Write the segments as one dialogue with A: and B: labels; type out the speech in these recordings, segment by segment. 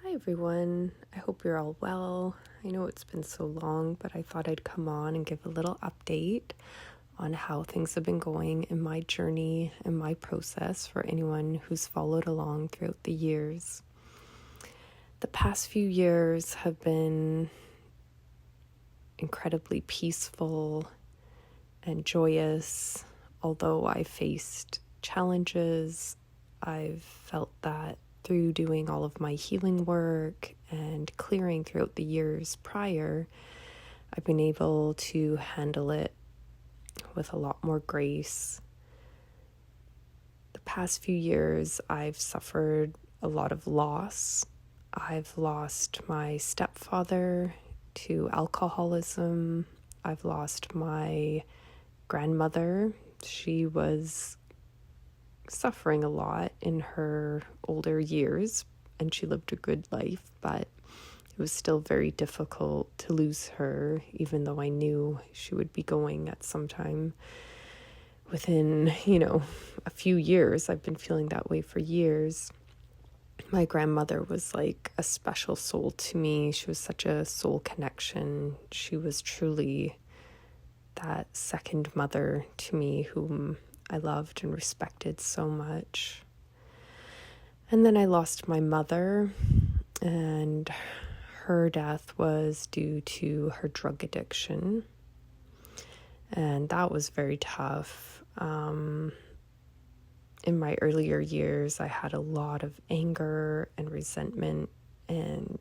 A: Hi everyone, I hope you're all well. I know it's been so long, but I thought I'd come on and give a little update on how things have been going in my journey and my process for anyone who's followed along throughout the years. The past few years have been incredibly peaceful and joyous. Although I faced challenges, I've felt that through doing all of my healing work and clearing throughout the years prior, I've been able to handle it with a lot more grace. The past few years, I've suffered a lot of loss. I've lost my stepfather to alcoholism. I've lost my grandmother. She was suffering a lot in her older years, and she lived a good life, but it was still very difficult to lose her, even though I knew she would be going at some time within, a few years. I've been feeling that way for years. My grandmother was like a special soul to me. She was such a soul connection. She was truly that second mother to me, whom I loved and respected so much. And then I lost my mother, and her death was due to her drug addiction. And that was very tough. In my earlier years, I had a lot of anger and resentment and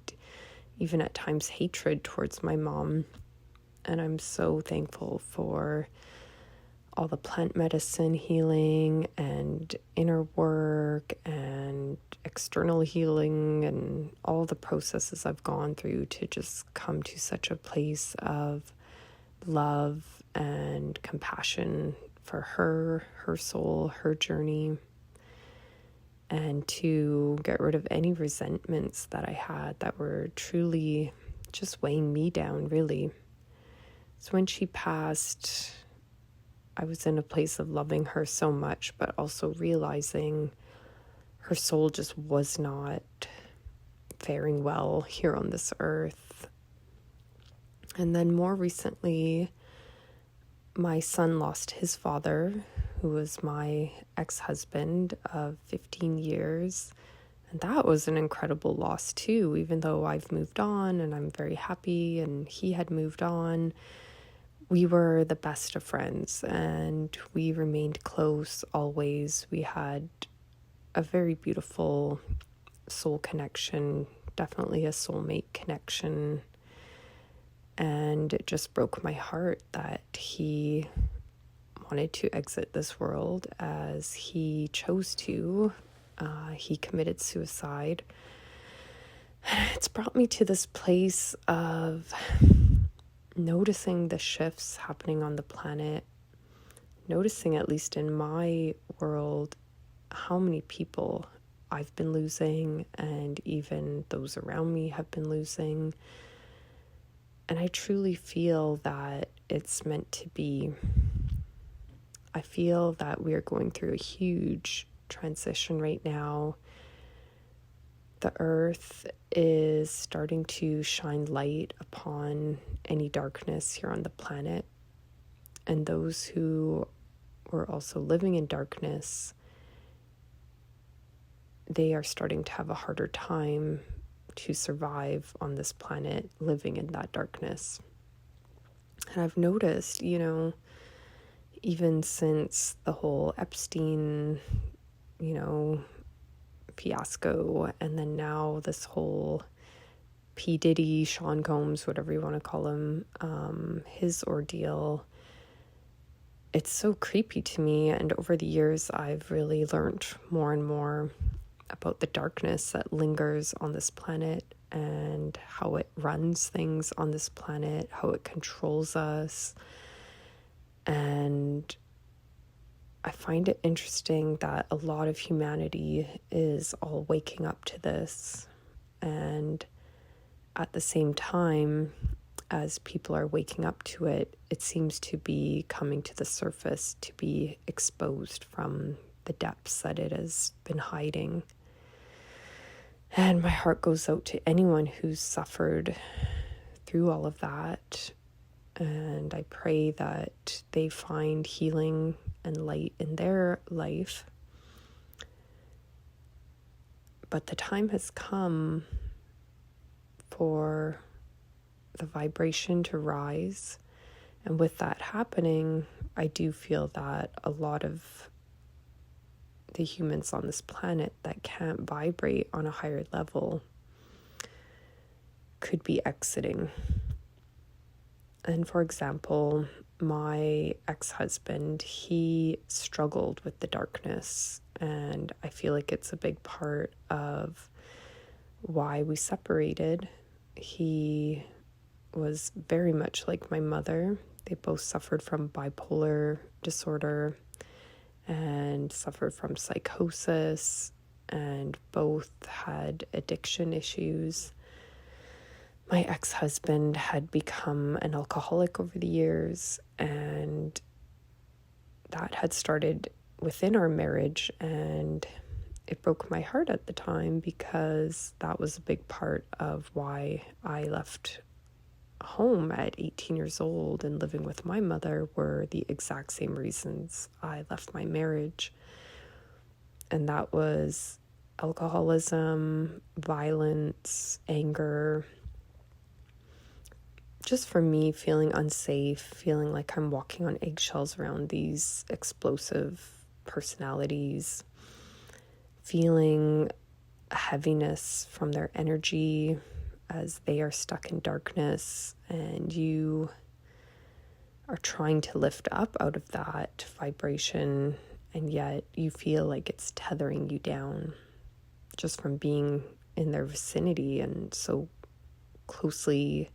A: even at times hatred towards my mom. And I'm so thankful for all the plant medicine healing and inner work and external healing and all the processes I've gone through to just come to such a place of love and compassion for her soul, her journey, and to get rid of any resentments that I had that were truly just weighing me down, really. So when she passed, I was in a place of loving her so much, but also realizing her soul just was not faring well here on this earth. And then more recently, my son lost his father, who was my ex-husband of 15 years. And that was an incredible loss too, even though I've moved on and I'm very happy and he had moved on. We were the best of friends and we remained close always. We had a very beautiful soul connection, definitely a soulmate connection. And it just broke my heart that he wanted to exit this world as he chose to. He committed suicide. It's brought me to this place of noticing the shifts happening on the planet, noticing, at least in my world, how many people I've been losing and even those around me have been losing. And I truly feel that it's meant to be. I feel that we are going through a huge transition right now. The earth is starting to shine light upon any darkness here on the planet. And those who were also living in darkness, they are starting to have a harder time to survive on this planet living in that darkness. And I've noticed, even since the whole Epstein, fiasco, and then now this whole P. Diddy, Sean Combs, whatever you want to call him, his ordeal, it's so creepy to me. And over the years, I've really learned more and more about the darkness that lingers on this planet and how it runs things on this planet, how it controls us. And I find it interesting that a lot of humanity is all waking up to this. And at the same time, as people are waking up to it, it seems to be coming to the surface, to be exposed from the depths that it has been hiding. And my heart goes out to anyone who's suffered through all of that. And I pray that they find healing and light in their life. But the time has come for the vibration to rise. And with that happening, I do feel that a lot of the humans on this planet that can't vibrate on a higher level could be exiting. And for example, my ex-husband, he struggled with the darkness, and I feel like it's a big part of why we separated. He was very much like my mother. They both suffered from bipolar disorder and suffered from psychosis, and both had addiction issues. My ex-husband had become an alcoholic over the years, and that had started within our marriage, and it broke my heart at the time because that was a big part of why I left home at 18 years old and living with my mother were the exact same reasons I left my marriage. And that was alcoholism, violence, anger, just for me feeling unsafe, feeling like I'm walking on eggshells around these explosive personalities, feeling a heaviness from their energy as they are stuck in darkness, and you are trying to lift up out of that vibration, and yet you feel like it's tethering you down just from being in their vicinity and so closely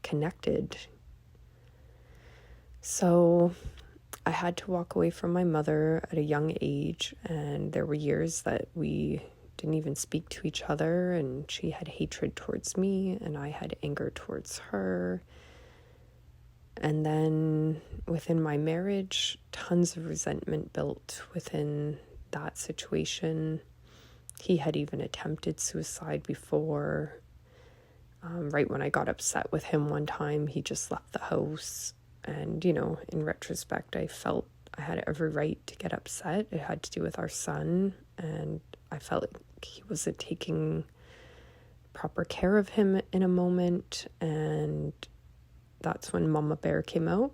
A: connected. So I had to walk away from my mother at a young age, and there were years that we didn't even speak to each other, and she had hatred towards me and I had anger towards her. And then within my marriage, tons of resentment built within that situation. He had even attempted suicide before. Right when I got upset with him one time, he just left the house. And, in retrospect, I felt I had every right to get upset. It had to do with our son, and I felt like he wasn't taking proper care of him in a moment, and that's when Mama Bear came out.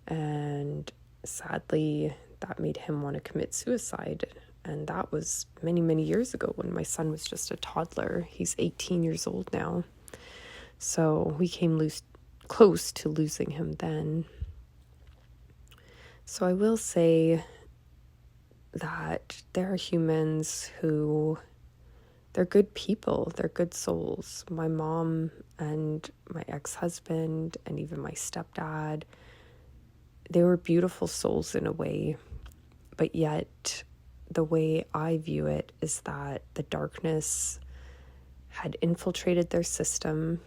A: And sadly, that made him want to commit suicide. And that was many, many years ago when my son was just a toddler. He's 18 years old now. So we came close to losing him then. So I will say that there are humans who, they're good people, they're good souls. My mom and my ex-husband and even my stepdad, they were beautiful souls in a way, but yet the way I view it is that the darkness had infiltrated their system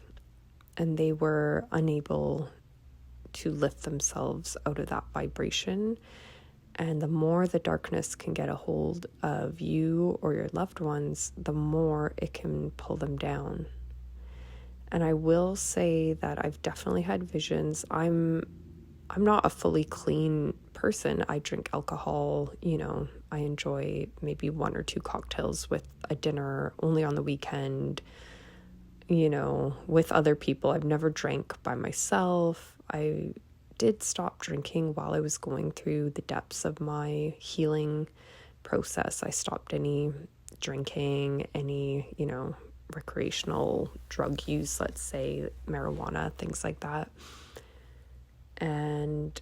A: and they were unable to lift themselves out of that vibration. And the more the darkness can get a hold of you or your loved ones, the more it can pull them down. And I will say that I've definitely had visions. I'm not a fully clean person. I drink alcohol, I enjoy maybe 1 or 2 cocktails with a dinner only on the weekend, with other people. I've never drank by myself. I did stop drinking while I was going through the depths of my healing process. I stopped any drinking, any, recreational drug use, let's say marijuana, things like that. And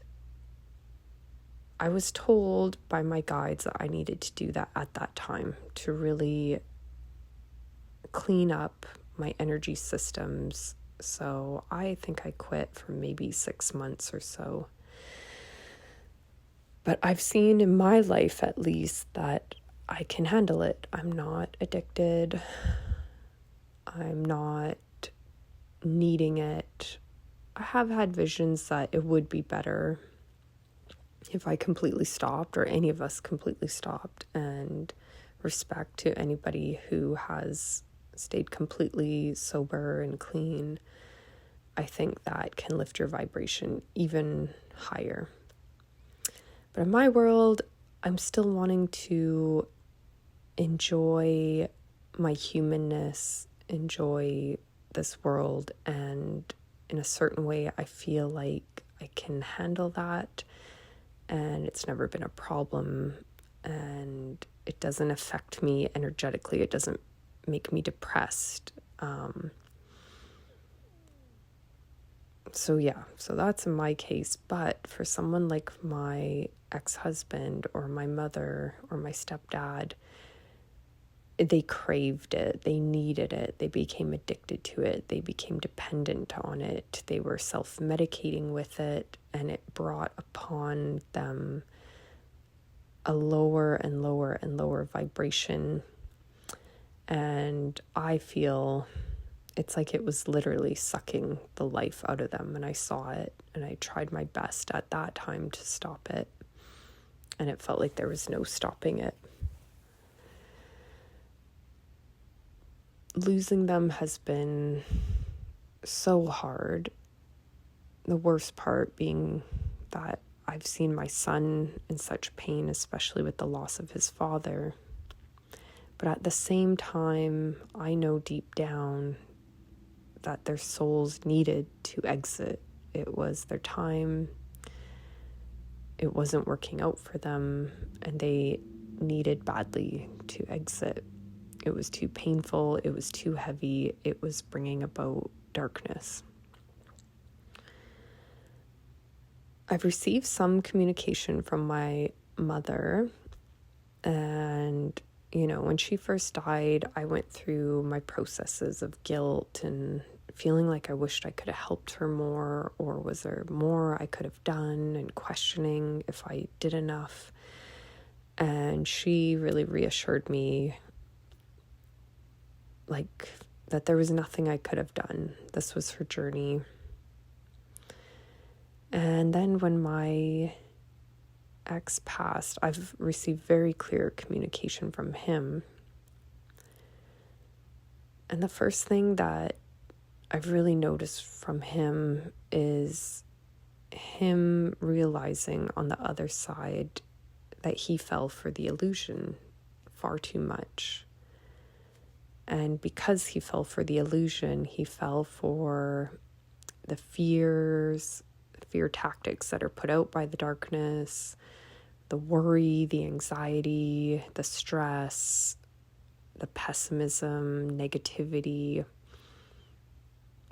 A: I was told by my guides that I needed to do that at that time to really clean up my energy systems. So I think I quit for maybe 6 months or so. But I've seen in my life, at least, that I can handle it. I'm not addicted. I'm not needing it. I have had visions that it would be better if I completely stopped, or any of us completely stopped and respect to anybody who has stayed completely sober and clean. I think that can lift your vibration even higher. But in my world, I'm still wanting to enjoy my humanness, enjoy this world, and in a certain way, I feel like I can handle that, and it's never been a problem, and it doesn't affect me energetically. It doesn't make me depressed. So that's in my case. But for someone like my ex-husband or my mother or my stepdad, they craved it, they needed it, they became addicted to it, they became dependent on it, they were self-medicating with it, and it brought upon them a lower and lower and lower vibration. And I feel it's like it was literally sucking the life out of them, and I saw it, and I tried my best at that time to stop it, and it felt like there was no stopping it. Losing them has been so hard. The worst part being that I've seen my son in such pain, especially with the loss of his father. But at the same time, I know deep down that their souls needed to exit. It was their time. It wasn't working out for them, and they needed badly to exit. It was too painful, it was too heavy, it was bringing about darkness. I've received some communication from my mother, and, when she first died, I went through my processes of guilt and feeling like I wished I could have helped her more, or was there more I could have done, and questioning if I did enough. And she really reassured me that there was nothing I could have done. This was her journey. And then when my ex passed, I've received very clear communication from him. And the first thing that I've really noticed from him is him realizing on the other side that he fell for the illusion far too much. And because he fell for the illusion, he fell for the fear tactics that are put out by the darkness, the worry, the anxiety, the stress, the pessimism, negativity.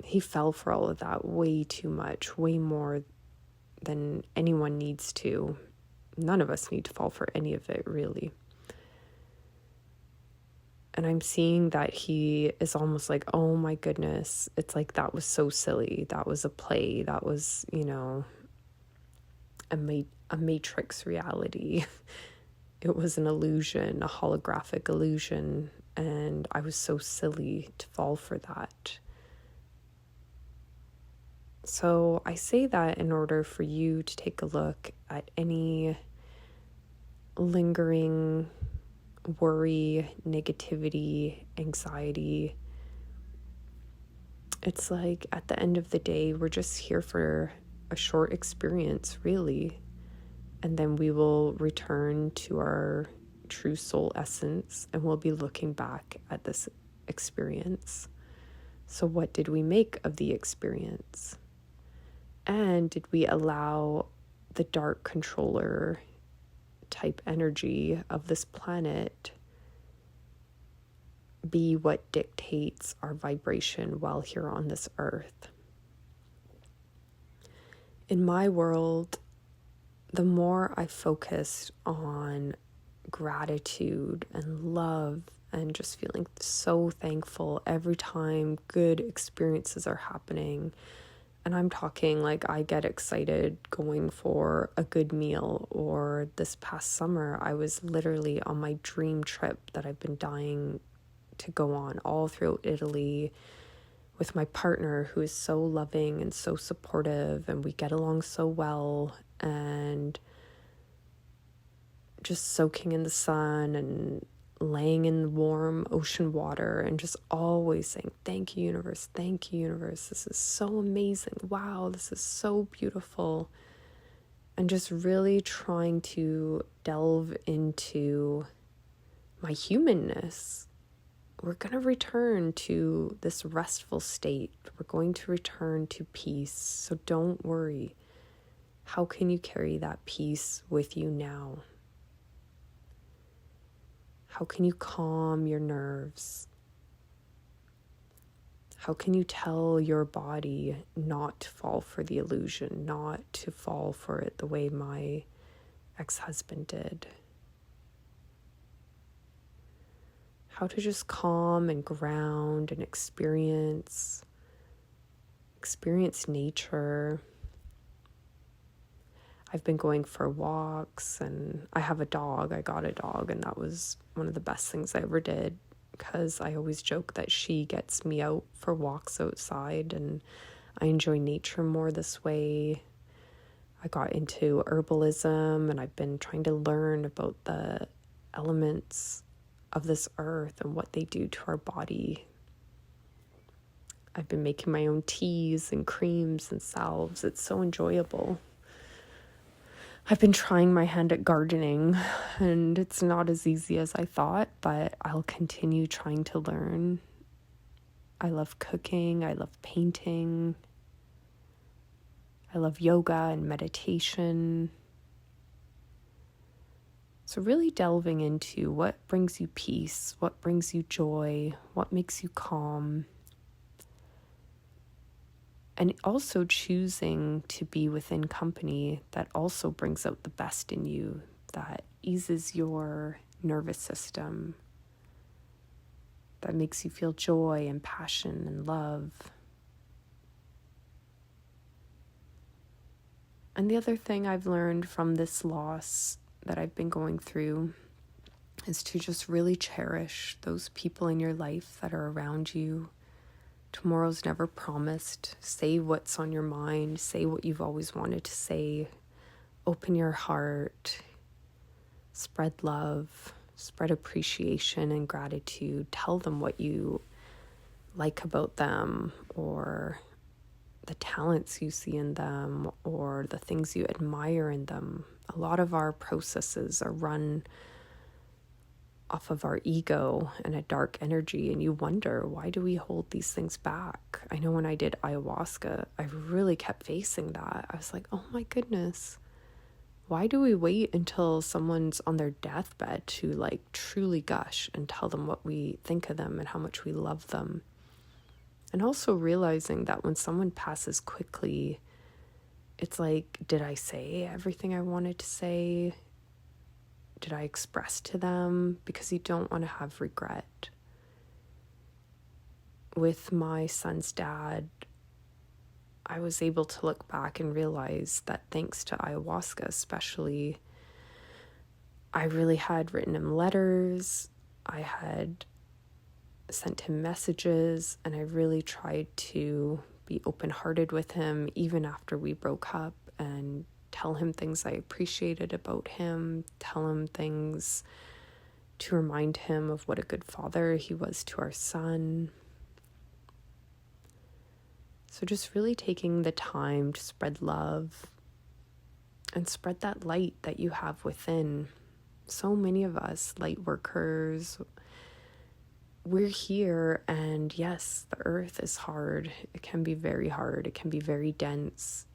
A: He fell for all of that way too much, way more than anyone needs to. None of us need to fall for any of it, really. And I'm seeing that he is almost like, oh my goodness, it's like that was so silly. That was a play. That was, a matrix reality. It was an illusion, a holographic illusion. And I was so silly to fall for that. So I say that in order for you to take a look at any lingering worry, negativity, anxiety. It's like at the end of the day, we're just here for a short experience, really. And then we will return to our true soul essence, and we'll be looking back at this experience. So what did we make of the experience? And did we allow the dark controller type energy of this planet be what dictates our vibration while here on this earth? In my world, the more I focused on gratitude and love and just feeling so thankful every time good experiences are happening. And I'm talking like I get excited going for a good meal, or this past summer, I was literally on my dream trip that I've been dying to go on all throughout Italy with my partner, who is so loving and so supportive, and we get along so well, and just soaking in the sun and laying in warm ocean water and just always saying, thank you, universe. Thank you, universe. This is so amazing. Wow, this is so beautiful. And just really trying to delve into my humanness. We're going to return to this restful state. We're going to return to peace. So don't worry. How can you carry that peace with you now? How can you calm your nerves? How can you tell your body not to fall for the illusion, not to fall for it the way my ex-husband did? How to just calm and ground and experience nature. I've been going for walks, and I have a dog. I got a dog, and that was one of the best things I ever did, because I always joke that she gets me out for walks outside, and I enjoy nature more this way. I got into herbalism, and I've been trying to learn about the elements of this earth and what they do to our body. I've been making my own teas and creams and salves. It's so enjoyable. I've been trying my hand at gardening, and it's not as easy as I thought, but I'll continue trying to learn. I love cooking. I love painting. I love yoga and meditation. So really delving into what brings you peace, what brings you joy, what makes you calm. And also choosing to be within company that also brings out the best in you, that eases your nervous system, that makes you feel joy and passion and love. And the other thing I've learned from this loss that I've been going through is to just really cherish those people in your life that are around you. Tomorrow's never promised. Say what's on your mind. Say what you've always wanted to say. Open your heart. Spread love. Spread appreciation and gratitude. Tell them what you like about them, or the talents you see in them, or the things you admire in them. A lot of our processes are run off of our ego and a dark energy, and you wonder, why do we hold these things back? I know when I did ayahuasca, I really kept facing that. I was like, oh my goodness, why do we wait until someone's on their deathbed to like truly gush and tell them what we think of them and how much we love them? And also realizing that when someone passes quickly, it's like, did I say everything I wanted to say? Did I express to them? Because you don't want to have regret. With my son's dad, I was able to look back and realize that thanks to ayahuasca especially, I really had written him letters, I had sent him messages, and I really tried to be open-hearted with him even after we broke up, and tell him things I appreciated about him, tell him things to remind him of what a good father he was to our son. So just really taking the time to spread love and spread that light that you have within. So many of us, light workers, we're here, and yes, the earth is hard. It can be very hard. It can be very dense.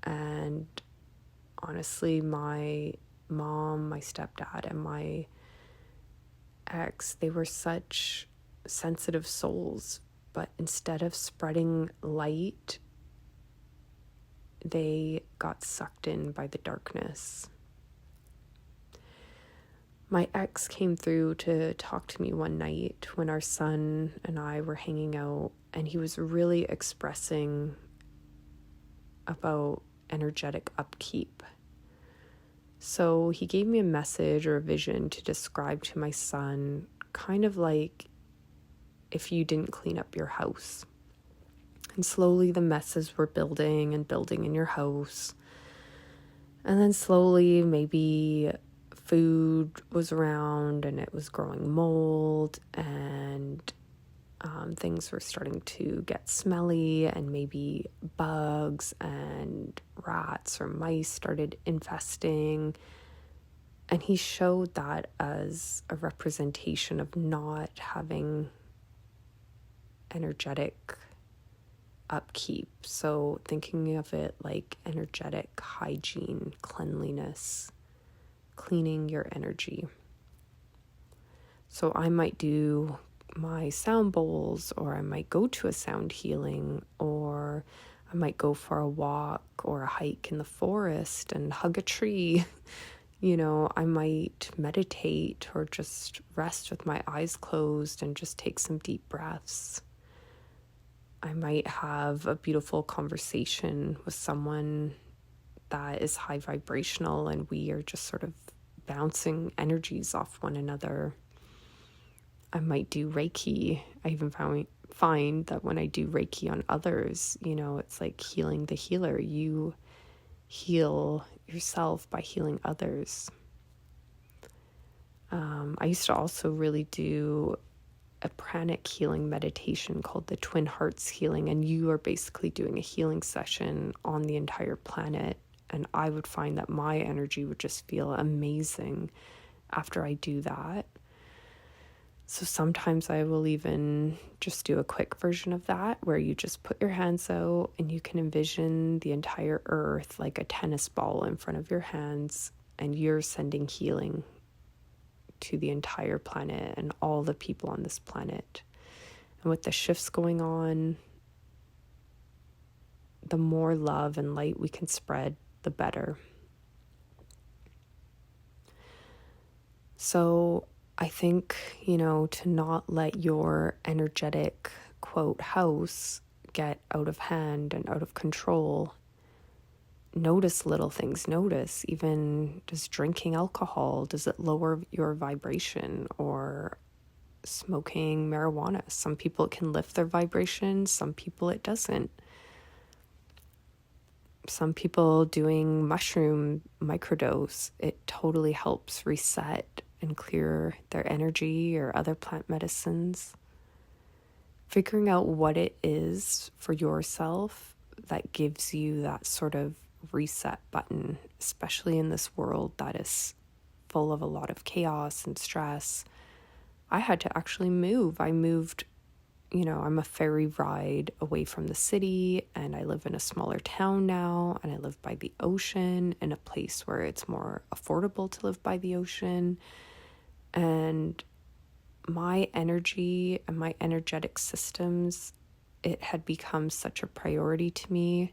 A: And honestly, my mom, my stepdad, and my ex, they were such sensitive souls, but instead of spreading light, they got sucked in by the darkness. My ex came through to talk to me one night when our son and I were hanging out, and he was really expressing about energetic upkeep. So he gave me a message or a vision to describe to my son, kind of like if you didn't clean up your house. And slowly the messes were building and building in your house. And then slowly, maybe food was around and it was growing mold, and things were starting to get smelly, and maybe bugs and rats or mice started infesting. And he showed that as a representation of not having energetic upkeep. So thinking of it like energetic hygiene, cleanliness, cleaning your energy. So I might do my sound bowls, or I might go to a sound healing, or I might go for a walk or a hike in the forest and hug a tree. I might meditate or just rest with my eyes closed and just take some deep breaths. I might have a beautiful conversation with someone that is high vibrational, and we are just sort of bouncing energies off one another. I might do Reiki. I even find that when I do Reiki on others, it's like healing the healer. You heal yourself by healing others. I used to also really do a pranic healing meditation called the Twin Hearts Healing, and you are basically doing a healing session on the entire planet. And I would find that my energy would just feel amazing after I do that. So sometimes I will even just do a quick version of that, where you just put your hands out and you can envision the entire earth like a tennis ball in front of your hands, and you're sending healing to the entire planet and all the people on this planet. And with the shifts going on, the more love and light we can spread, the better. So I think, to not let your energetic, quote, house get out of hand and out of control. Notice little things. Notice, even, does drinking alcohol, does it lower your vibration? Or smoking marijuana. Some people it can lift their vibration, some people it doesn't. Some people doing mushroom microdose, it totally helps reset and clear their energy, or other plant medicines. Figuring out what it is for yourself that gives you that sort of reset button, especially in this world that is full of a lot of chaos and stress. I had to actually move. I moved, I'm a ferry ride away from the city, and I live in a smaller town now, and I live by the ocean, in a place where it's more affordable to live by the ocean. And my energy and my energetic systems, it had become such a priority to me.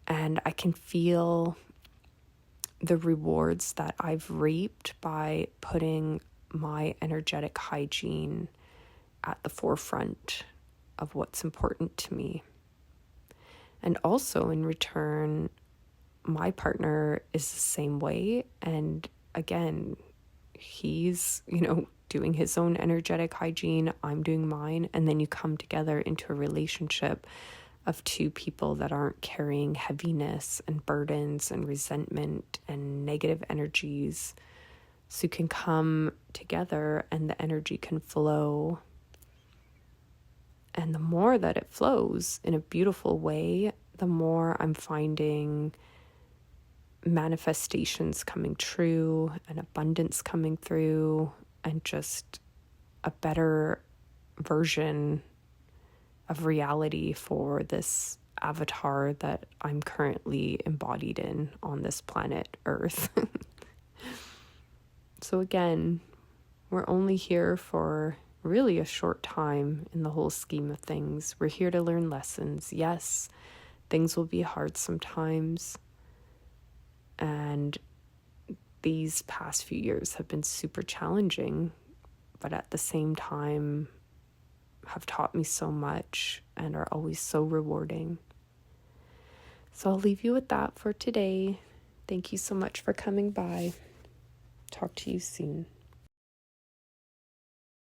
A: And I can feel the rewards that I've reaped by putting my energetic hygiene at the forefront of what's important to me. And also in return, my partner is the same way. And again, he's, doing his own energetic hygiene, I'm doing mine. And then you come together into a relationship of two people that aren't carrying heaviness and burdens and resentment and negative energies. So you can come together and the energy can flow. And the more that it flows in a beautiful way, the more I'm finding manifestations coming true and abundance coming through, and just a better version of reality for this avatar that I'm currently embodied in on this planet Earth. So again, we're only here for really a short time in the whole scheme of things. We're here to learn lessons. Yes, things will be hard sometimes. And these past few years have been super challenging, but at the same time have taught me so much and are always so rewarding. So I'll leave you with that for today. Thank you so much for coming by. Talk to you soon.